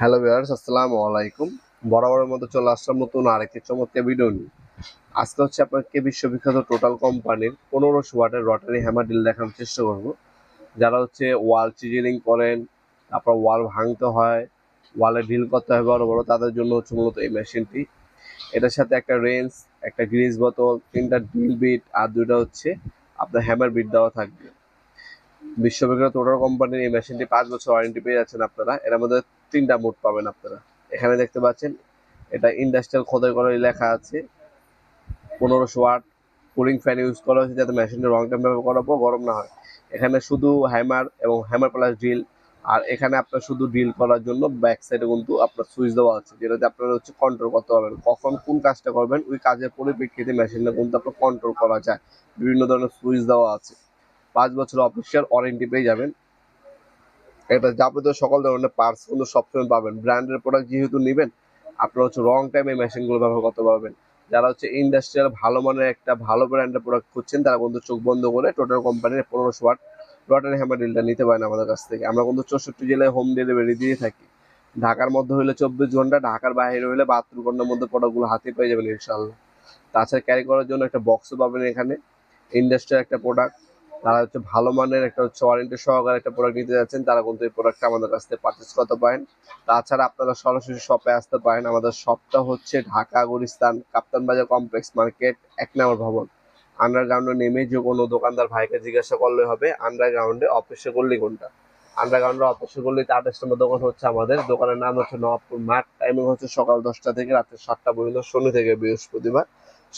Hello viewers, আসসালামু আলাইকুম। বরাবরের মতো চলে আসলাম নতুন আরেকটি চমৎকার ভিডিও নিয়ে। আজকে হচ্ছে আপনাকে বিশ্ববিখ্যাত টোটাল কোম্পানির 1500 ওয়াটের রটারি হ্যামার ড্রিল দেখানোর চেষ্টা করব। যারা হচ্ছে ওয়াল চিজেলিং করেন, তারপর ওয়াল ভাঙতে হয়, ওয়ালে ড্রিল করতে হয় বড় বড়, তাদের জন্য হচ্ছে মূলত এই মেশিনটি। এটার সাথে একটা রেঞ্জ, একটা গ্রিজ বোতল, 3টা ড্রিল বিট আর 2টা হচ্ছে আপনার হ্যামার বিট দেওয়া থাকবে। বিশ্ববিখ্যাত টোটাল কোম্পানির এই মেশিনটি 5 বছর ওয়ারেন্টি পেয়ে যাচ্ছেন আপনারা। এর মধ্যে 3টা মোড পাবেন আপনারা। এখানে দেখতে পাচ্ছেন এটা ইন্ডাস্ট্রিয়াল খোদাই করে লেখা আছে 1500 ওয়াট। কুলিং ফ্যান ইউজ করা হয়েছে যাতে মেশিনটা লং টাইম ব্যবহার করার পর গরম না হয়। এখানে শুধু হ্যামার এবং হ্যামার প্লাস ড্রিল, আর এখানে আপনার শুধু ড্রিল করার জন্য ব্যাক সাইডে কিন্তু আপনার সুইচ দেওয়া আছে, যেটাতে আপনারা হচ্ছে কন্ট্রোল করতে পারবেন কখন কোন কাজটা করবেন। ওই কাজের পরিপ্রেক্ষিতে মেশিনটা কিন্তু আপনার কন্ট্রোল করা যায়। বিভিন্ন ধরনের সুইচ দেওয়া আছে। 5 বছর অফিসিয়াল ওয়ারেন্টি পেয়ে যাবেন। এটা যাবতীয় সকল ধরনের পার্টস কিন্তু সবসময় পাবেন। ব্র্যান্ডের প্রোডাক্ট যেহেতু নেবেন, আপনারা হচ্ছে লং টাইম এই মেশিনগুলো ব্যবহার করতে পারবেন। যারা হচ্ছে ইন্ডাস্ট্রিয়াল ভালো মানের একটা ভালো ব্র্যান্ডের প্রোডাক্ট খুঁজছেন, তারা কিন্তু চোখ বন্ধ করে টোটাল কোম্পানির 1500 ওয়াট রটারি হ্যামার ড্রিলটা নিতে পারেন আমাদের কাছ থেকে। আমরা কিন্তু 64 জেলায় হোম ডেলিভারি দিয়ে থাকি। ঢাকার মধ্যে হলে 24 ঘন্টা, ঢাকার বাইরে হলে 72 ঘন্টার মধ্যে প্রোডাক্টগুলো হাতে পেয়ে যাবেন ইনশাআল্লাহ। তাছাড়া ক্যারি করার জন্য একটা বক্সও পাবেন এখানে। ইন্ডাস্ট্রিয়াল একটা প্রোডাক্ট, তারা হচ্ছে ভালো মানের একটা হচ্ছে ওয়ারেন্টি সহকারে একটা প্রোডাক্ট নিতে যাচ্ছেন, তারা কিন্তু এই প্রোডাক্টটা আমাদের কাছ থেকে পারচেস করতে পারেন। তাছাড়া আপনারা সরাসরি শপে আসতে পারেন। আমাদের শপটা হচ্ছে ঢাকা গুলিস্তান কাপ্তান বাজার কমপ্লেক্স মার্কেট 1 নম্বর ভবন। আন্ডারগ্রাউন্ডে নেমে যে কোনো দোকানদার ভাইকে জিজ্ঞাসা করলে হবে আন্ডারগ্রাউন্ডে অফিসে গল্লি কোনটা। আন্ডারগ্রাউন্ডে অফিসে গল্লিতে 28 নম্বর দোকান হচ্ছে আমাদের। দোকানের নাম হচ্ছে নবাবপুর মাঠ। টাইমিং হচ্ছে সকাল 10টা থেকে রাত্রে 7টা পর্যন্ত, শনি থেকে বৃহস্পতিবার,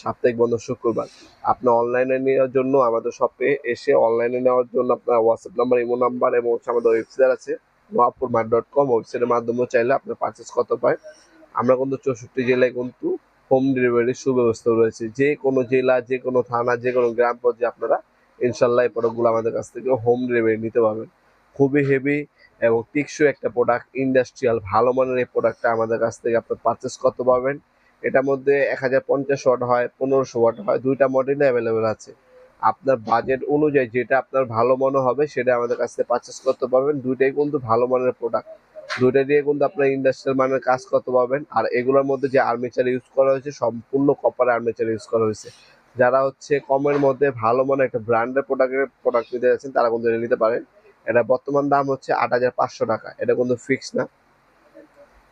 সাপ্তাহিক বন্ধ শুক্রবার। আপনি অনলাইনে নেওয়ার জন্য আমাদের শপে এসে অনলাইনে নেওয়ার জন্য আপনার হোয়াটসঅ্যাপ নাম্বার, ইমো নাম্বার এবং হচ্ছে আমাদের ওয়েবসাইট আছে নবাবপুরমাঠ.com, ওয়েবসাইটের মাধ্যমে চাইলে আপনি পারচেস করতে পারেন। আমরা কিন্তু 64 জেলায় কিন্তু হোম ডেলিভারির সুব্যবস্থা রয়েছে। যে কোনো জেলা, যে কোনো থানা, যে কোনো গ্রাম পর্যায়ে আপনারা ইনশাল্লাহ এই প্রোডাক্টগুলো আমাদের কাছ থেকে হোম ডেলিভারি নিতে পারবেন। খুবই হেভি এবং টেকসই একটা প্রোডাক্ট, ইন্ডাস্ট্রিয়াল ভালো মানের এই প্রোডাক্টটা আমাদের কাছ থেকে আপনি পারচেস করতে পারবেন। এটার মধ্যে 1050 ওয়াট হয়, 1500 ওয়াট হয়, 2টা মডেলে অ্যাভেলেবেল আছে। আপনার বাজেট অনুযায়ী যেটা আপনার ভালো মনে হবে সেটা আমাদের কাছ থেকে পারচেস করতে পারবেন। দুইটাই কিন্তু ভালো মানের প্রোডাক্ট। দুইটা দিয়ে কিন্তু আপনার ইন্ডাস্ট্রিয়াল মানের কাজ করতে পারবেন। আর এগুলোর মধ্যে যে আর্মেচার ইউজ করা হয়েছে সম্পূর্ণ কপার আর্মেচার ইউজ করা হয়েছে। যারা হচ্ছে কমের মধ্যে ভালো মানের একটা ব্র্যান্ডের প্রোডাক্ট নিতে যাচ্ছেন, তারা কিন্তু এটা নিতে পারেন। এটা বর্তমান দাম হচ্ছে 8500 টাকা। এটা কিন্তু ফিক্স না।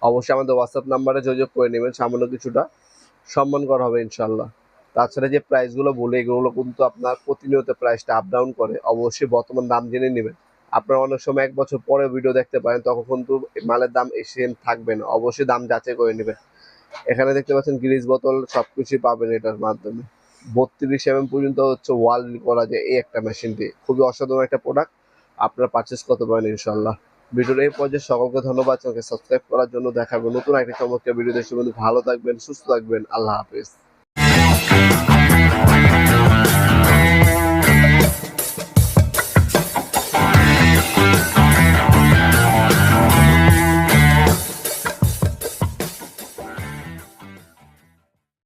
অবশ্যই আমাদের হোয়াটসঅ্যাপ নাম্বারে যোগাযোগ করে নেবেন, সামান্য কিছুটা সম্মান করা হবে ইনশাল্লাহ। তাছাড়া যে প্রাইসগুলো বলে, এগুলো কিন্তু আপনার প্রতিনিয়ত প্রাইসটা আপ ডাউন করে। অবশ্যই বর্তমান দাম জেনে নেবেন। আপনারা অনেক সময় 1 বছর পরে ভিডিও দেখতে পারেন, তখন কিন্তু মালের দাম সেম থাকবে না। অবশ্যই দাম যাচাই করে নেবেন। এখানে দেখতে পাচ্ছেন গ্রিজ বোতল সবকিছুই পাবেন এটার মাধ্যমে। 32 পর্যন্ত হচ্ছে ওয়াল করা যায় এই একটা মেশিন দিয়ে। খুবই অসাধারণ একটা প্রোডাক্ট, আপনারা পারচেস করতে পারেন ইনশাল্লাহ। ভিডিওর এই পর্যায়ে সকলকে ধন্যবাদ। চ্যানেলকে সাবস্ক্রাইব করার জন্য। দেখাবো নতুন একটা চমৎকার ভিডিও। দেশে বন্ধু ভালো থাকবেন, সুস্থ থাকবেন। আল্লাহ হাফেজ।